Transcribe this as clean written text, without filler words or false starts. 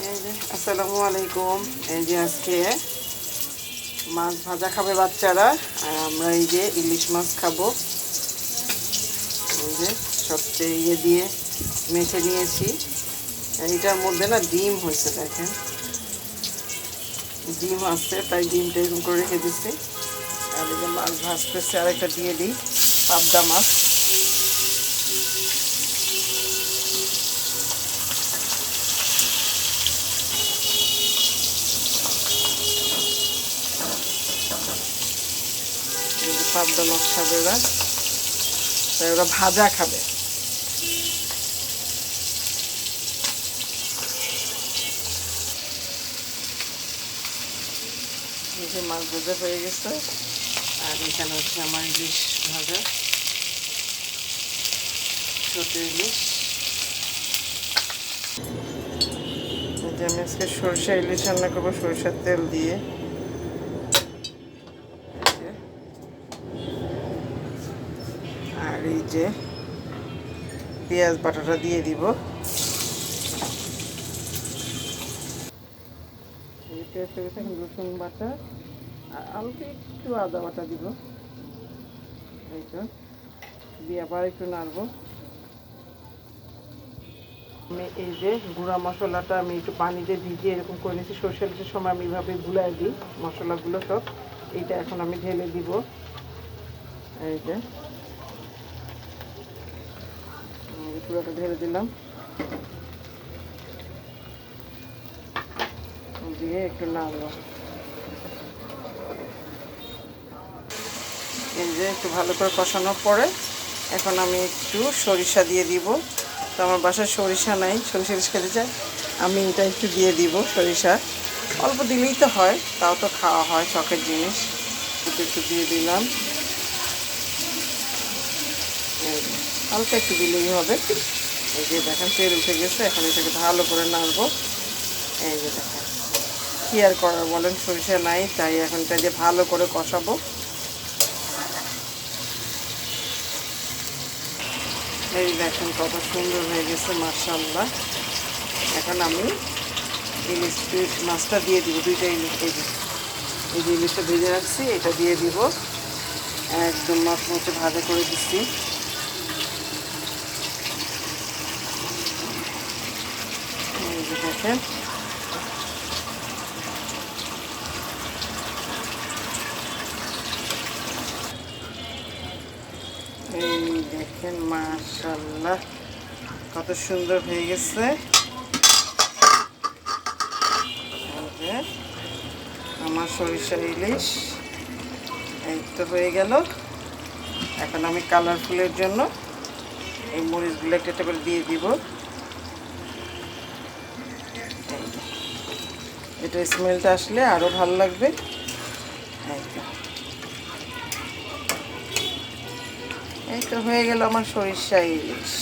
এই যে আসসালামু আলাইকুম। এই যে আজকে মাছ ভাজা খাবে বাচ্চারা, আর আমরা এই যে ইলিশ মাছ খাবো। এই যে সবচেয়ে দিয়ে মেখে নিয়েছি। এইটার মধ্যে না ডিম হয়েছে, দেখেন ডিম আছে, তাই ডিমটা এরকম করে রেখে দিচ্ছি। আর এই যে মাছ ভাজতেছে, আরেকটা দিয়ে দিই, পাবদা মাছ। পাবদা মাছ খাবে ওরা, তাই ওরা ভাজা খাবে। এই যে মাছ ভাজা হয়ে গেছে, আর এখানে হচ্ছে আমার ইলিশ ভাজা, ছোট ইলিশ। এই যে আমি আজকে সরষে ইলিশ রান্না করবো সরষের তেল দিয়ে। আর এই যে পেঁয়াজ বাটাটা দিয়ে দিব। এই পেঁয়াজ হয়ে গেছে, এখন রসুন বাটা আর অল্প একটু আদা বাটা দিব। এইটা দিয়ে আবার একটু নাড়বো। আমি এই যে গুঁড়া মশলাটা আমি একটু পানিতে ভিজিয়ে এরকম করে নিয়েছি। সরষে ইলিশের সময় আমি এইভাবে গুলাই দিই মশলাগুলো সব। এইটা এখন আমি ঢেলে দিব। এই যে পুরোটা ঢেলে দিলাম, দিয়ে একটু নাড়বো। এই যে একটু ভালো করে কষানোর পরে এখন আমি একটু সরিষা দিয়ে দিব। তো আমার বাসায় সরিষা নাই, সরিষা ইলিশ খেতে চাই, আমি এটা একটু দিয়ে দিব। সরিষা অল্প দিলেই তো হয়, তাও তো খাওয়া হয়, শখের জিনিস। একটু দিয়ে দিলাম, অল্প একটু দিলেই হবে। এই যে দেখেন তেল উঠে গেছে, এখন এটাকে ভালো করে নাড়বো। এই যে দেখেন কি আর করার বলেন, সরিষা নাই, তাই এখন এটা দিয়ে ভালো করে কষাবো। এই দেখেন কত সুন্দর হয়ে গেছে, মাশাআল্লাহ। এখন আমি ইলিশ মাছটা দিয়ে দিব, দুইটা ইলিশ। এই যে ইলিশটা ভেজে রাখছি, এটা দিয়ে দিব। একদম মচমচে ভাজা করে দিচ্ছি। এই যে দেখেন এই দেখেন মাশাআল্লাহ কত সুন্দর হয়ে গেছে। আমার সরিষা ইলিশ এই তো হয়ে গেল। এখন আমি কালারফুলের জন্য এই মরিচগুলো একটা করে দিয়ে দিব। এটা স্মেলটা আসলে আরও ভালো লাগবে। এই তো হয়ে গেল আমার সরিষা ইলিশ।